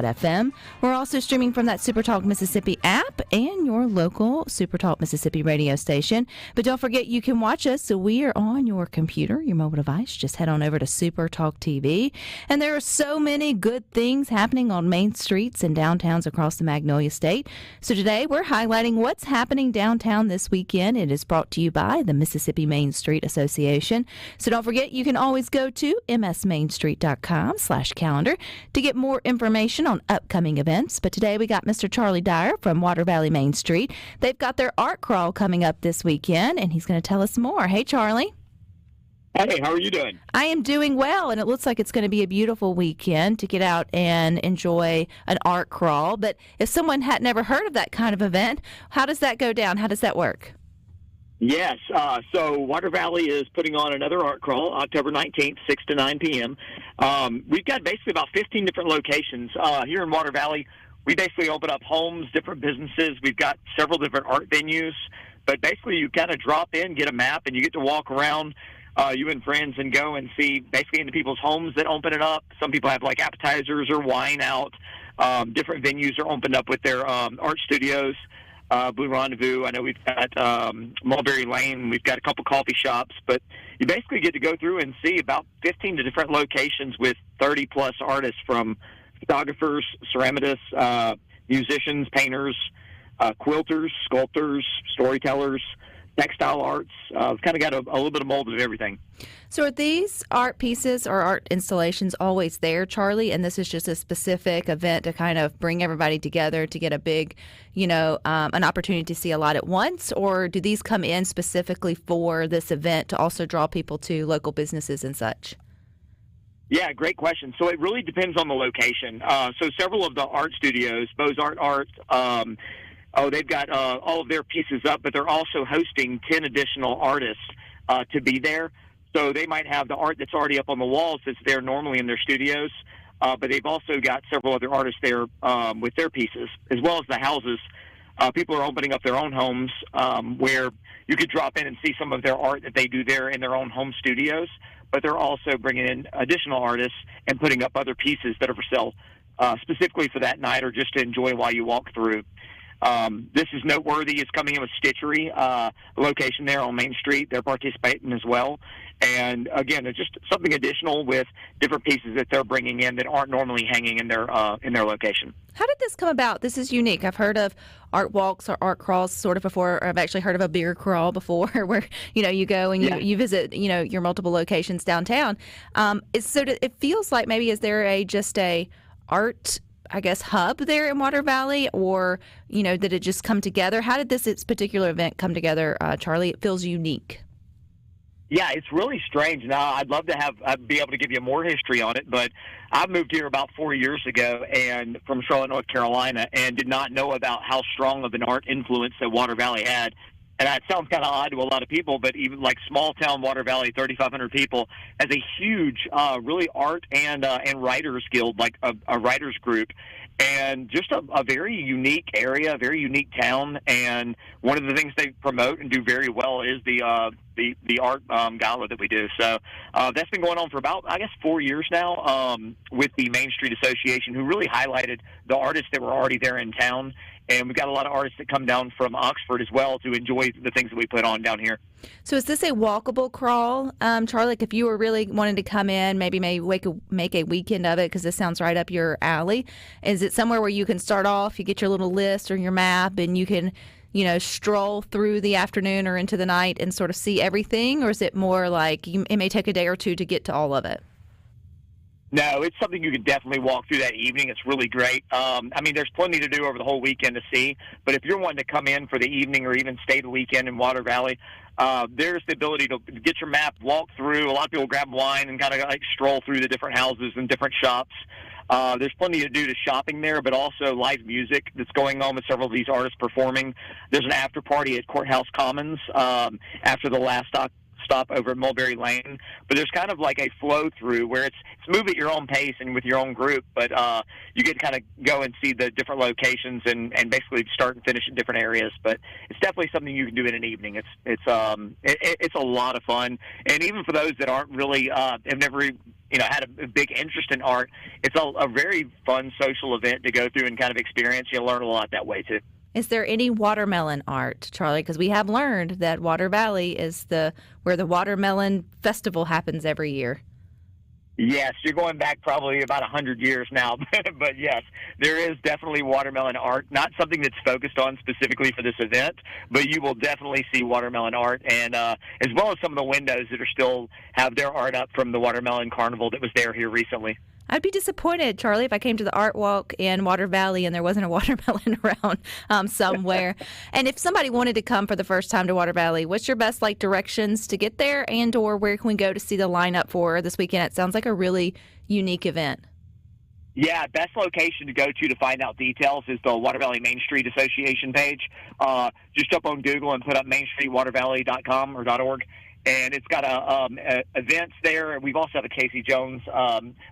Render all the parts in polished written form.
FM. We're also streaming from that SuperTalk Mississippi app and your local SuperTalk Mississippi radio station. But don't forget, you can watch us. So we are on your computer, your mobile device. Just head on over to SuperTalk TV. And there are so many good things happening on main streets and downtowns across the Magnolia State. So today we're highlighting what's happening downtown this weekend. It is brought to you by the Mississippi Main Street Association. So don't forget, you can always go to msmainstreet.com/calendar to get more information on upcoming events. But today we got Mr. Charlie Dyer from Water Valley Main Street. They've got their art crawl coming up this weekend, and he's going to tell us more. Hey, Charlie. Hey, how are you doing? I am doing well, and it looks like it's going to be a beautiful weekend to get out and enjoy an art crawl. But if someone had never heard of that kind of event, how does that go down? How does that work? Yes, so Water Valley is putting on another art crawl October 19th, 6 to 9 p.m. We've got basically about 15 different locations. Here in Water Valley, we basically open up homes, different businesses. We've got several different art venues. But basically, you kind of drop in, get a map, and you get to walk around, you and friends, and go and see basically into people's homes that open it up. Some people have like appetizers or wine out. Different venues are opened up with their art studios. Blue Rendezvous. I know we've got Mulberry Lane. We've got a couple coffee shops. But you basically get to go through and see about 15 different locations with 30-plus artists, from photographers, ceramists, musicians, painters, quilters, sculptors, storytellers, textile arts. We've kind of got a little bit of mold of everything. So are these art pieces or art installations always there, Charlie, and this is just a specific event to kind of bring everybody together to get a big, an opportunity to see a lot at once? Or do these come in specifically for this event to also draw people to local businesses and such? Yeah, great question. So it really depends on the location. So several of the art studios, Beaux-Art Art, they've got all of their pieces up, but they're also hosting 10 additional artists to be there. So they might have the art that's already up on the walls that's there normally in their studios, but they've also got several other artists there with their pieces, as well as the houses. People are opening up their own homes where you could drop in and see some of their art that they do there in their own home studios, but they're also bringing in additional artists and putting up other pieces that are for sale specifically for that night or just to enjoy while you walk through. This is noteworthy. It's coming in with Stitchery, location there on Main Street. They're participating as well. And, again, it's just something additional with different pieces that they're bringing in that aren't normally hanging in their location. How did this come about? This is unique. I've heard of art walks or art crawls sort of before. Or I've actually heard of a beer crawl before where, you go and you visit, your multiple locations downtown. It feels like maybe is there just a art hub there in Water Valley, or, did it just come together? How did this particular event come together, Charlie? It feels unique. Yeah, it's really strange. Now, I'd love to be able to give you more history on it, but I moved here about 4 years ago and from Charlotte, North Carolina, and did not know about how strong of an art influence that Water Valley had. And that sounds kind of odd to a lot of people, but even like small-town Water Valley, 3,500 people, has a huge, really art and writers guild, like a writers group, and just a very unique area, a very unique town. And one of the things they promote and do very well is the art gala that we do. So that's been going on for about, 4 years now with the Main Street Association, who really highlighted the artists that were already there in town. And we've got a lot of artists that come down from Oxford as well to enjoy the things that we put on down here. So is this a walkable crawl, Charlie? Like if you were really wanting to come in, maybe make a weekend of it, because this sounds right up your alley. Is it somewhere where you can start off, you get your little list or your map, and you can, stroll through the afternoon or into the night and sort of see everything? Or is it more like it may take a day or two to get to all of it? No, it's something you could definitely walk through that evening. It's really great. There's plenty to do over the whole weekend to see. But if you're wanting to come in for the evening or even stay the weekend in Water Valley, there's the ability to get your map, walk through. A lot of people grab wine and kind of stroll through the different houses and different shops. There's plenty to do to shopping there, but also live music that's going on with several of these artists performing. There's an after party at Courthouse Commons after the last stop over at Mulberry Lane. But there's kind of like a flow through where it's move at your own pace and with your own group, but you get to kind of go and see the different locations and basically start and finish in different areas. But it's definitely something you can do in an evening. It's a lot of fun, and even for those that aren't really have never had a big interest in art, it's a very fun social event to go through and kind of experience. You'll learn a lot that way too. Is there any watermelon art, Charlie? Because we have learned that Water Valley is where the watermelon festival happens every year. Yes, you're going back probably about 100 years now, but yes, there is definitely watermelon art. Not something that's focused on specifically for this event, but you will definitely see watermelon art, and as well as some of the windows that are still have their art up from the Watermelon Carnival that was there here recently. I'd be disappointed, Charlie, if I came to the Art Walk in Water Valley and there wasn't a watermelon around somewhere. And if somebody wanted to come for the first time to Water Valley, what's your best directions to get there, and or where can we go to see the lineup for this weekend? It sounds like a really unique event. Yeah, best location to go to find out details is the Water Valley Main Street Association page. Just jump on Google and put up mainstreetwatervalley.com or .org. And it's got events there. We've also have a Casey Jones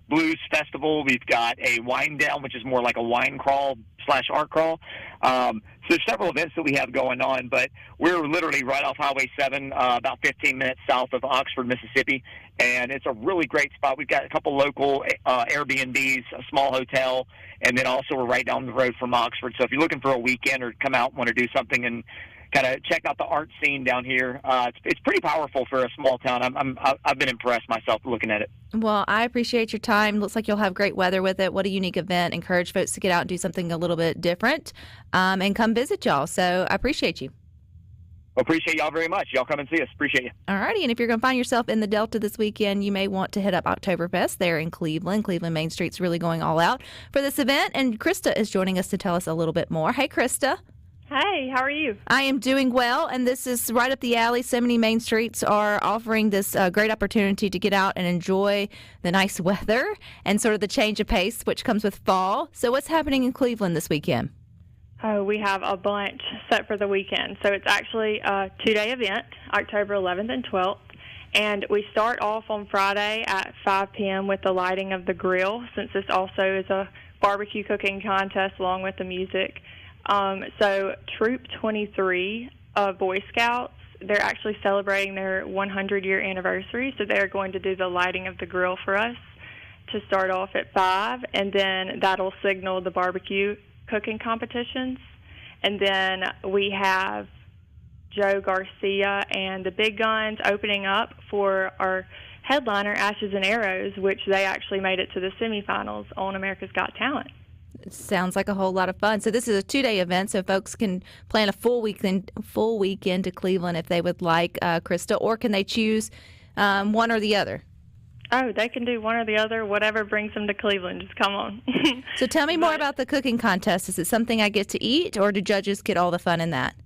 Blues Festival. We've got a wine down, which is more like a wine crawl / art crawl. So there's several events that we have going on, but we're literally right off Highway 7, about 15 minutes south of Oxford, Mississippi. And it's a really great spot. We've got a couple local Airbnbs, a small hotel, and then also we're right down the road from Oxford. So if you're looking for a weekend or come out and want to do something and kind of check out the art scene down here. It's pretty powerful for a small town. I've been impressed myself looking at it. Well, I appreciate your time. Looks like you'll have great weather with it. What a unique event. Encourage folks to get out and do something a little bit different and come visit y'all. So I appreciate you. Appreciate y'all very much. Y'all come and see us. Appreciate you. All righty. And if you're going to find yourself in the Delta this weekend, you may want to hit up Oktoberfest there in Cleveland. Cleveland Main Street's really going all out for this event. And Crista is joining us to tell us a little bit more. Hey, Crista. Hey, how are you? I am doing well, and this is right up the alley. So many main streets are offering this great opportunity to get out and enjoy the nice weather and sort of the change of pace, which comes with fall. So what's happening in Cleveland this weekend? Oh, we have a bunch set for the weekend. So it's actually a 2-day event, October 11th and 12th. And we start off on Friday at 5 p.m. with the lighting of the grill, since this also is a barbecue cooking contest along with the music. So Troop 23 of Boy Scouts, they're actually celebrating their 100-year anniversary, so they're going to do the lighting of the grill for us to start off at 5, and then that'll signal the barbecue cooking competitions. And then we have Joe Garcia and the Big Guns opening up for our headliner, Ashes and Arrows, which they actually made it to the semifinals on America's Got Talent. It sounds like a whole lot of fun. So this is a 2-day event, so folks can plan a full weekend to Cleveland if they would like, Crista, or can they choose one or the other? Oh, they can do one or the other, whatever brings them to Cleveland. Just come on. So tell me more about the cooking contest. Is it something I get to eat, or do judges get all the fun in that?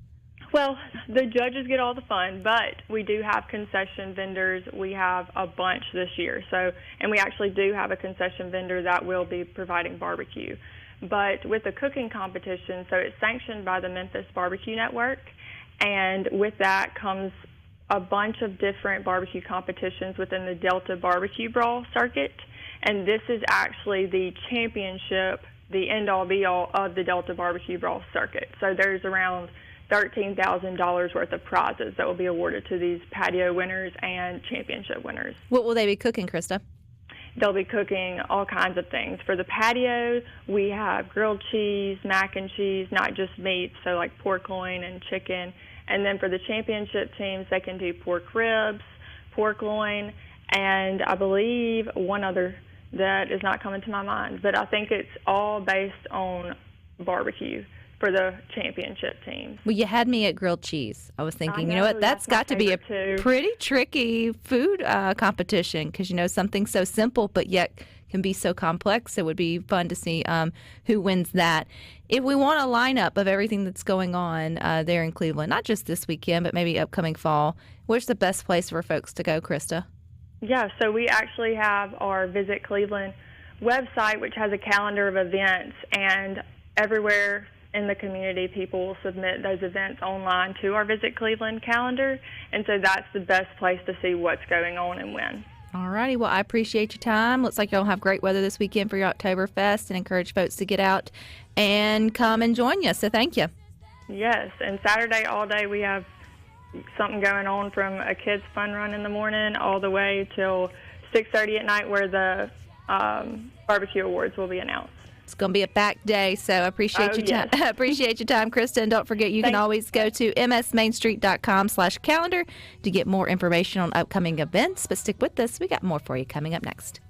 Well, the judges get all the fun, but we do have concession vendors. We have a bunch this year. And we actually do have a concession vendor that will be providing barbecue. But with the cooking competition, so it's sanctioned by the Memphis Barbecue Network, and with that comes a bunch of different barbecue competitions within the Delta Barbecue Brawl circuit, and this is actually the championship, the end-all be-all of the Delta Barbecue Brawl circuit. So there's around $13,000 worth of prizes that will be awarded to these patio winners and championship winners. What will they be cooking, Crista? They'll be cooking all kinds of things. For the patio, we have grilled cheese, mac and cheese, not just meat, so like pork loin and chicken. And then for the championship teams, they can do pork ribs, pork loin, and I believe one other that is not coming to my mind. But I think it's all based on barbecue for the championship teams. Well, you had me at grilled cheese. I was thinking, I you know what, that's got to be a too. pretty tricky food competition, because, something so simple but yet can be so complex. It would be fun to see who wins that. If we want a lineup of everything that's going on there in Cleveland, not just this weekend, but maybe upcoming fall, where's the best place for folks to go, Crista? Yeah, so we actually have our Visit Cleveland website, which has a calendar of events, and everywhere in the community, people will submit those events online to our Visit Cleveland calendar, and so that's the best place to see what's going on and when. All righty. Well, I appreciate your time. Looks like y'all have great weather this weekend for your Oktoberfest, and encourage folks to get out and come and join you. So thank you. Yes, and Saturday all day we have something going on from a kids' fun run in the morning all the way till 6:30 at night, where the barbecue awards will be announced. It's going to be a packed day, so I appreciate your time. Appreciate your time, Krista. And don't forget, you can always go to msmainstreet.com/calendar to get more information on upcoming events. But stick with us. We got more for you coming up next.